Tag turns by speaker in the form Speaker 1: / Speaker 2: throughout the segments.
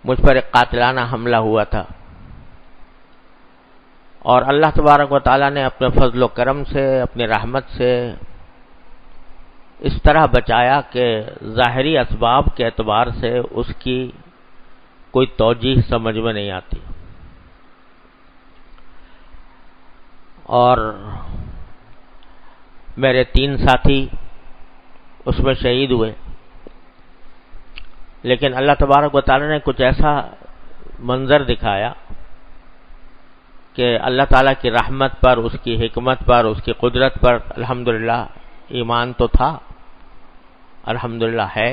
Speaker 1: مجھ پر ایک قاتلانہ حملہ ہوا تھا، اور اللہ تبارک و تعالیٰ نے اپنے فضل و کرم سے، اپنی رحمت سے اس طرح بچایا کہ ظاہری اسباب کے اعتبار سے اس کی کوئی توجیہ سمجھ میں نہیں آتی، اور میرے 3 ساتھی اس میں شہید ہوئے، لیکن اللہ تبارک و تعالیٰ نے کچھ ایسا منظر دکھایا کہ اللہ تعالیٰ کی رحمت پر، اس کی حکمت پر، اس کی قدرت پر الحمدللہ ایمان تو تھا، الحمدللہ ہے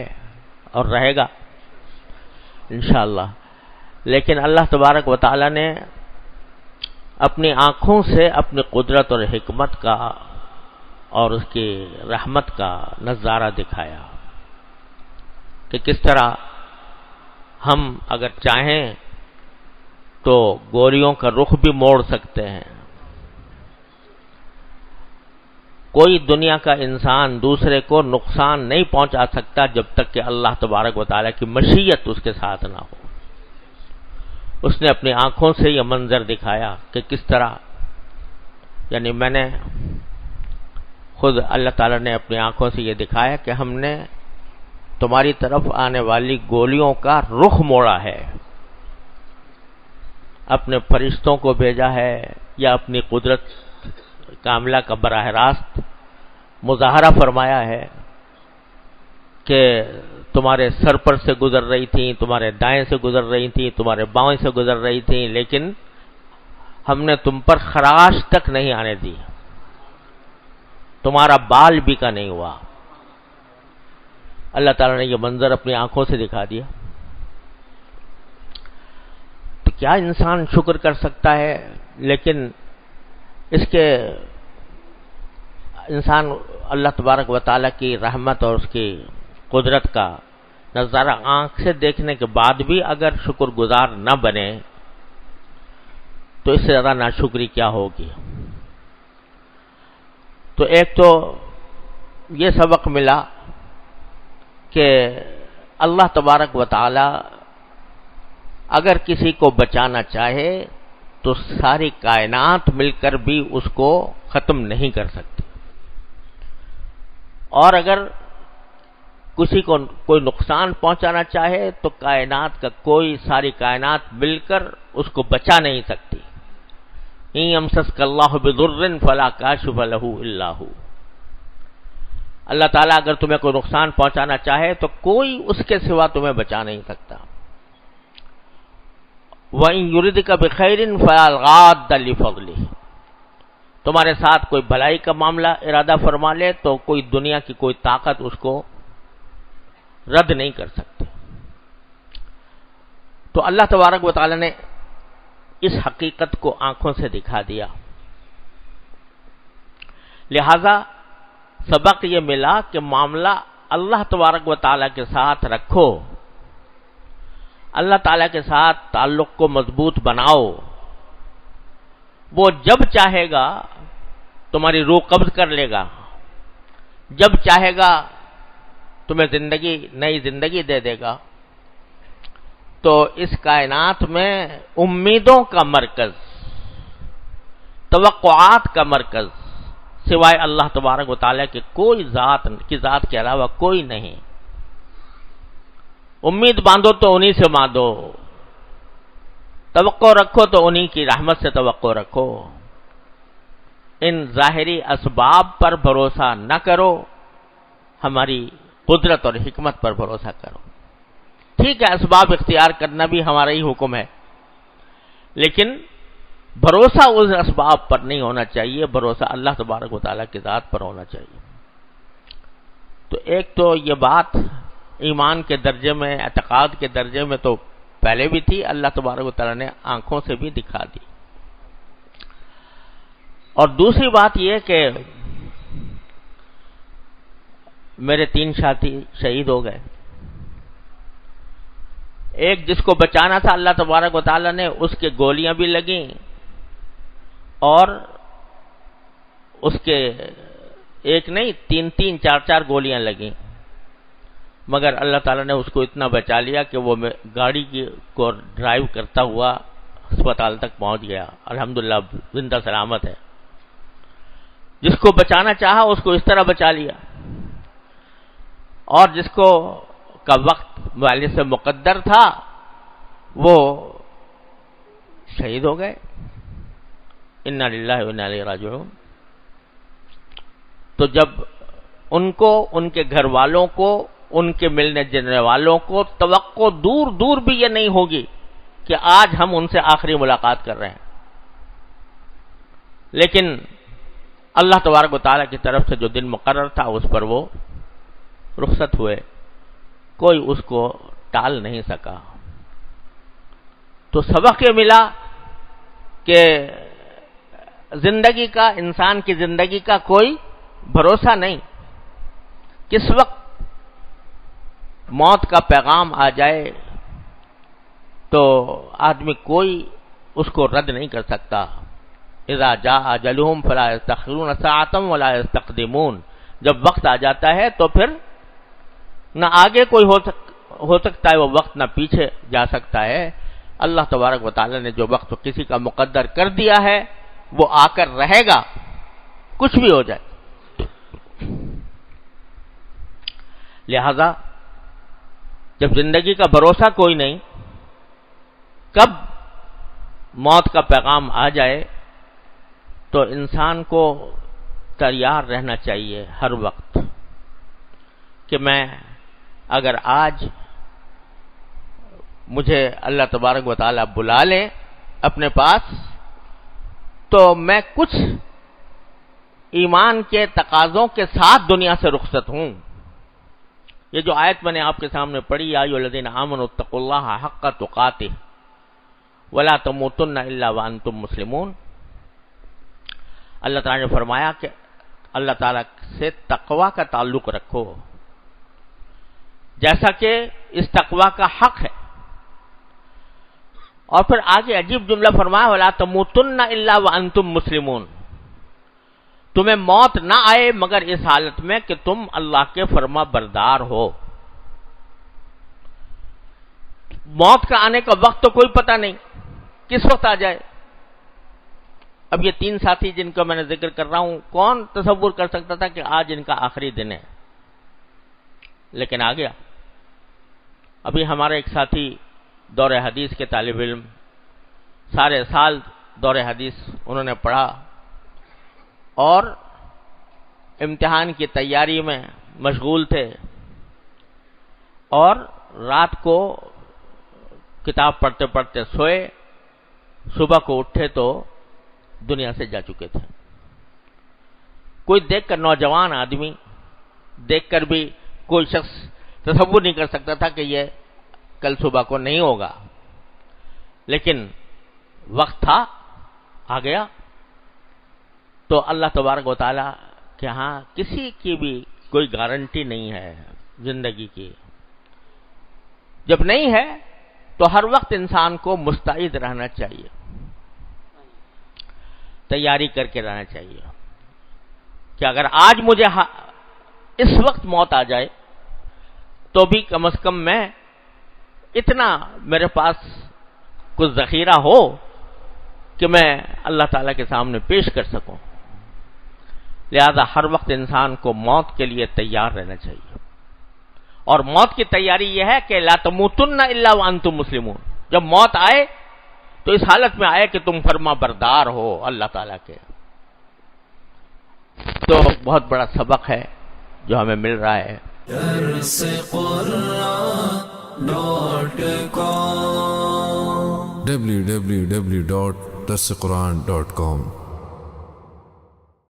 Speaker 1: اور رہے گا انشاءاللہ، لیکن اللہ تبارک و تعالیٰ نے اپنی آنکھوں سے اپنی قدرت اور حکمت کا اور اس کی رحمت کا نظارہ دکھایا کہ کس طرح ہم اگر چاہیں تو گولیوں کا رخ بھی موڑ سکتے ہیں۔ کوئی دنیا کا انسان دوسرے کو نقصان نہیں پہنچا سکتا جب تک کہ اللہ تبارک و تعالیٰ کی مشیت اس کے ساتھ نہ ہو۔ اس نے اپنی آنکھوں سے یہ منظر دکھایا کہ کس طرح، یعنی میں نے خود اللہ تعالیٰ نے اپنی آنکھوں سے یہ دکھایا کہ ہم نے تمہاری طرف آنے والی گولیوں کا رخ موڑا ہے، اپنے فرشتوں کو بھیجا ہے یا اپنی قدرت کاملہ کا براہ راست مظاہرہ فرمایا ہے کہ تمہارے سر پر سے گزر رہی تھیں، تمہارے دائیں سے گزر رہی تھیں، تمہارے بائیں سے گزر رہی تھیں، لیکن ہم نے تم پر خراش تک نہیں آنے دی، تمہارا بال بھی کا نہیں ہوا۔ اللہ تعالیٰ نے یہ منظر اپنی آنکھوں سے دکھا دیا۔ تو کیا انسان شکر کر سکتا ہے؟ لیکن اس کے انسان اللہ تبارک و تعالیٰ کی رحمت اور اس کی قدرت کا نظارہ آنکھ سے دیکھنے کے بعد بھی اگر شکر گزار نہ بنے تو اس سے زیادہ ناشکری کیا ہوگی۔ تو ایک تو یہ سبق ملا کہ اللہ تبارک و تعالی اگر کسی کو بچانا چاہے تو ساری کائنات مل کر بھی اس کو ختم نہیں کر سکتی، اور اگر کسی کو کوئی نقصان پہنچانا چاہے تو کائنات کا ساری کائنات مل کر اس کو بچا نہیں سکتی۔ ان یمسسک اللہ بضر فلا کاشف لہ الا ہو، اللہ تعالیٰ اگر تمہیں کوئی نقصان پہنچانا چاہے تو کوئی اس کے سوا تمہیں بچا نہیں سکتا۔ وَإِن يُرِدْكَ بِخَيْرٍ فَلَا غَادَّ لِفَضْلِهِ، تمہارے ساتھ کوئی بھلائی کا معاملہ ارادہ فرما لے تو کوئی دنیا کی کوئی طاقت اس کو رد نہیں کر سکتی۔ تو اللہ تبارک و تعالی نے اس حقیقت کو آنکھوں سے دکھا دیا، لہذا سبق یہ ملا کہ معاملہ اللہ تبارک و تعالی کے ساتھ رکھو، اللہ تعالی کے ساتھ تعلق کو مضبوط بناؤ، وہ جب چاہے گا تمہاری روح قبض کر لے گا، جب چاہے گا تمہیں نئی زندگی دے دے گا۔ تو اس کائنات میں امیدوں کا مرکز، توقعات کا مرکز سوائے اللہ تبارک و تعالیٰ کے کوئی ذات کے علاوہ کوئی نہیں۔ امید باندھو تو انہی سے باندھو، توقع رکھو تو انہی کی رحمت سے توقع رکھو، ان ظاہری اسباب پر بھروسہ نہ کرو، ہماری قدرت اور حکمت پر بھروسہ کرو۔ ٹھیک ہے، اسباب اختیار کرنا بھی ہمارا ہی حکم ہے، لیکن بھروسہ اس اسباب پر نہیں ہونا چاہیے، بھروسہ اللہ تبارک و تعالیٰ کی ذات پر ہونا چاہیے۔ تو ایک تو یہ بات ایمان کے درجے میں، اعتقاد کے درجے میں تو پہلے بھی تھی، اللہ تبارک و تعالیٰ نے آنکھوں سے بھی دکھا دی۔ اور دوسری بات یہ کہ میرے 3 ساتھی شہید ہو گئے، ایک جس کو بچانا تھا اللہ تبارک و تعالیٰ نے اس کے گولیاں بھی لگیں، اور اس کے ایک نہیں 3-4 گولیاں لگیں، مگر اللہ تعالیٰ نے اس کو اتنا بچا لیا کہ وہ گاڑی کو ڈرائیو کرتا ہوا اسپتال تک پہنچ گیا، الحمدللہ زندہ سلامت ہے۔ جس کو بچانا چاہا اس کو اس طرح بچا لیا، اور جس کو کا وقت والد سے مقدر تھا وہ شہید ہو گئے۔ انا للہ و انا الیہ راجعون۔ تو جب ان کو، ان کے گھر والوں کو، ان کے ملنے جلنے والوں کو توقع دور دور بھی یہ نہیں ہوگی کہ آج ہم ان سے آخری ملاقات کر رہے ہیں، لیکن اللہ تبارک و تعالیٰ کی طرف سے جو دن مقرر تھا اس پر وہ رخصت ہوئے، کوئی اس کو ٹال نہیں سکا۔ تو سبق یہ ملا کہ زندگی کا، انسان کی زندگی کا کوئی بھروسہ نہیں، کس وقت موت کا پیغام آ جائے تو آدمی کوئی اس کو رد نہیں کر سکتا۔ اذا جاء اجلهم فلا يستأخرون ساعة ولا يستقدمون، جب وقت آ جاتا ہے تو پھر نہ آگے کوئی ہو سکتا ہے وہ وقت، نہ پیچھے جا سکتا ہے۔ اللہ تبارک و تعالی نے جو وقت کسی کا مقدر کر دیا ہے وہ آ کر رہے گا، کچھ بھی ہو جائے۔ لہذا جب زندگی کا بھروسہ کوئی نہیں، کب موت کا پیغام آ جائے تو انسان کو تیار رہنا چاہیے ہر وقت کہ میں اگر آج مجھے اللہ تبارک و تعالیٰ بلا لے اپنے پاس تو میں کچھ ایمان کے تقاضوں کے ساتھ دنیا سے رخصت ہوں۔ یہ جو آیت میں نے آپ کے سامنے پڑھی، یا ایھا الذین آمنوا اتقوا اللہ حق تقاتہ ولا تموتن الا وانتم مسلمون، اللہ تعالیٰ نے فرمایا کہ اللہ تعالیٰ سے تقوی کا تعلق رکھو جیسا کہ اس تقوی کا حق ہے۔ اور پھر آگے عجیب جملہ فرمایا، ولا تموتن الا وانتم مسلمون، تمہیں موت نہ آئے مگر اس حالت میں کہ تم اللہ کے فرما بردار ہو۔ موت کا آنے کا وقت تو کوئی پتہ نہیں کس وقت آ جائے۔ اب یہ تین ساتھی جن کا میں نے ذکر کر رہا ہوں، کون تصور کر سکتا تھا کہ آج ان کا آخری دن ہے، لیکن آ گیا۔ ابھی ہمارے ایک ساتھی دور حدیث کے طالب علم، سارے سال دور حدیث انہوں نے پڑھا اور امتحان کی تیاری میں مشغول تھے، اور رات کو کتاب پڑھتے پڑھتے سوئے، صبح کو اٹھے تو دنیا سے جا چکے تھے۔ کوئی دیکھ کر، نوجوان آدمی دیکھ کر بھی کوئی شخص تصور نہیں کر سکتا تھا کہ یہ کل صبح کو نہیں ہوگا، لیکن وقت تھا، آ گیا۔ تو اللہ تبارک و تعالی کہ ہاں کسی کی بھی کوئی گارنٹی نہیں ہے زندگی کی۔ جب نہیں ہے تو ہر وقت انسان کو مستعد رہنا چاہیے، تیاری کر کے رہنا چاہیے کہ اگر آج مجھے اس وقت موت آ جائے تو بھی کم از کم میں اتنا میرے پاس کچھ ذخیرہ ہو کہ میں اللہ تعالیٰ کے سامنے پیش کر سکوں۔ لہذا ہر وقت انسان کو موت کے لیے تیار رہنا چاہیے، اور موت کی تیاری یہ ہے کہ لا تموتن الا وانتم مسلمون، جب موت آئے تو اس حالت میں آئے کہ تم فرما بردار ہو اللہ تعالیٰ کے۔ تو بہت بڑا سبق ہے جو ہمیں مل رہا ہے۔
Speaker 2: www.darsequran.com